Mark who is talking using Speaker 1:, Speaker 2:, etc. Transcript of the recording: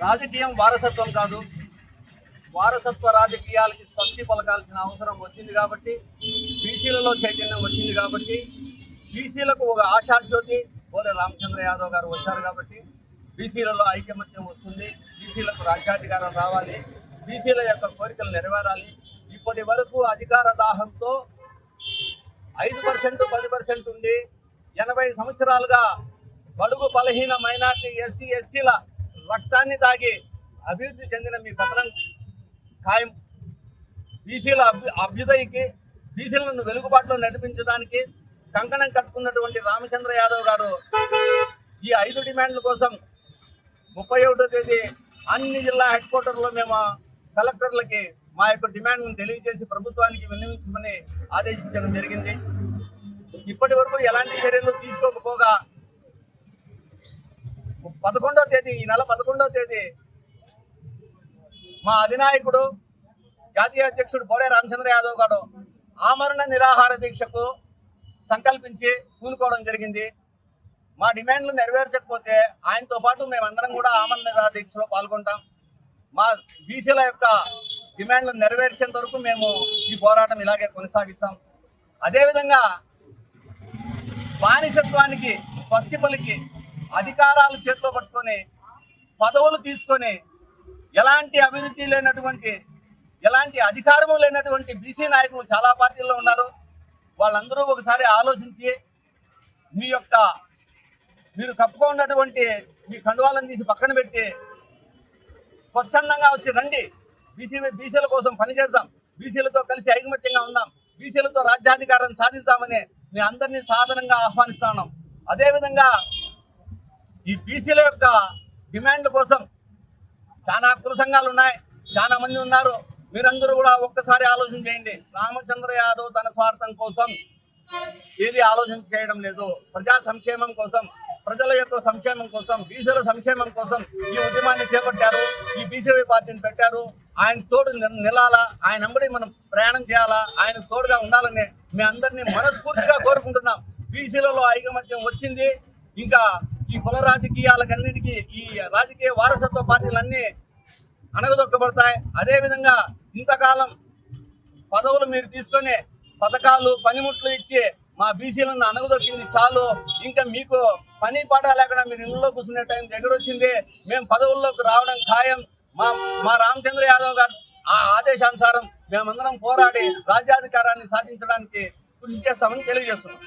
Speaker 1: రాజకీయం వారసత్వం కాదు. వారసత్వ రాజకీయాలకి స్వస్తి పలకాల్సిన అవసరం వచ్చింది కాబట్టి, బీసీలలో చైతన్యం వచ్చింది కాబట్టి, బీసీలకు ఒక ఆశాజ్యోతి కోడె రామచంద్ర యాదవ్ గారు వచ్చారు కాబట్టి బీసీలలో ఐకమత్యం వస్తుంది. బీసీలకు రాజ్యాధికారం రావాలి, బీసీల యొక్క కోరికలు నెరవేరాలి. ఇప్పటి వరకు అధికార దాహంతో 5% 10% ఉంది. 80 సంవత్సరాలుగా బడుగు బలహీన మైనార్టీ ఎస్సీ ఎస్టీల రక్తాన్ని తాగి అభివృద్ధి చెందిన మీ పతనం ఖాయం. బీసీల అభ్యుదయకి, బీసీలను వెలుగుబాటులో నడిపించడానికి కంకణం కట్టుకున్నటువంటి రామచంద్ర యాదవ్ గారు ఈ 5 డిమాండ్ల కోసం 31వ తేదీ అన్ని జిల్లా హెడ్ క్వార్టర్లో మేము కలెక్టర్లకి మా యొక్క డిమాండ్ను తెలియజేసి ప్రభుత్వానికి విన్నవించమని ఆదేశించడం జరిగింది. ఇప్పటి వరకు ఎలాంటి చర్యలు తీసుకోకపోగా 11వ తేదీ, ఈ నెల 11వ తేదీ మా అధినాయకుడు జాతీయ అధ్యక్షుడు కోడె రామచంద్ర యాదవ్ గారు ఆమరణ నిరాహార దీక్షకు సంకల్పించి పూనుకోవడం జరిగింది. మా డిమాండ్లు నెరవేర్చకపోతే ఆయనతో పాటు మేమందరం కూడా ఆమరణ నిరాహార దీక్షలో పాల్గొంటాం. మా బీసీల యొక్క డిమాండ్లు నెరవేర్చేంత వరకు మేము ఈ పోరాటం ఇలాగే కొనసాగిస్తాం. అదేవిధంగా బానిసత్వానికి స్వస్తి పలికి అధికారాలు చేతిలో పట్టుకొని పదవులు తీసుకొని ఎలాంటి అభివృద్ధి లేనటువంటి, ఎలాంటి అధికారము లేనటువంటి బీసీ నాయకులు చాలా పార్టీల్లో ఉన్నారు. వాళ్ళందరూ ఒకసారి ఆలోచించి మీరు కప్పుకున్నటువంటి మీ కండువాలను తీసి పక్కన పెట్టి స్వచ్ఛందంగా వచ్చి రండి, బీసీల కోసం పనిచేద్దాం, బీసీలతో కలిసి ఐకమత్యంగా ఉందాం, బీసీలతో రాజ్యాధికారం సాధిస్తామని మీ అందరినీ సాధారణంగా ఆహ్వానిస్తున్నాం. అదేవిధంగా ఈ బీసీల యొక్క డిమాండ్ల కోసం చాలా కుల సంఘాలు ఉన్నాయి, చాలా మంది ఉన్నారు. మీరందరూ కూడా ఒక్కసారి ఆలోచన చేయండి. రామచంద్ర యాదవ్ తన స్వార్థం కోసం ఏది ఆలోచన చేయడం లేదు. ప్రజా సంక్షేమం కోసం, ప్రజల యొక్క సంక్షేమం కోసం, బీసీల సంక్షేమం కోసం ఈ ఉద్యమాన్ని చేపట్టారు, ఈ బీసీవై పార్టీని పెట్టారు. ఆయన తోడు నిలాలా, ఆయన వెంబడి మనం ప్రయాణం చేయాలా, ఆయనకు తోడుగా ఉండాలని మీ అందరినీ మనస్ఫూర్తిగా కోరుకుంటున్నాం. బీసీలలో ఐకమత్యం వచ్చింది. ఇంకా ఈ కుల రాజకీయాలకన్నిటికీ ఈ రాజకీయ వారసత్వ పార్టీలన్నీ అణగదొక్కబడతాయి. అదేవిధంగా ఇంతకాలం పదవులు మీరు తీసుకొని పథకాలు పనిముట్లు ఇచ్చి మా బీసీలను అణగదొక్కింది చాలు. ఇంకా మీకు పని పాట లేకుండా మీరు ఇంట్లో కూర్చునే టైం దగ్గర వచ్చింది. మేము పదవుల్లోకి రావడం ఖాయం. మా రామచంద్ర యాదవ్ గారు ఆ ఆదేశానుసారం మేమందరం పోరాడి రాజ్యాధికారాన్ని సాధించడానికి కృషి చేస్తామని తెలియజేస్తున్నాం.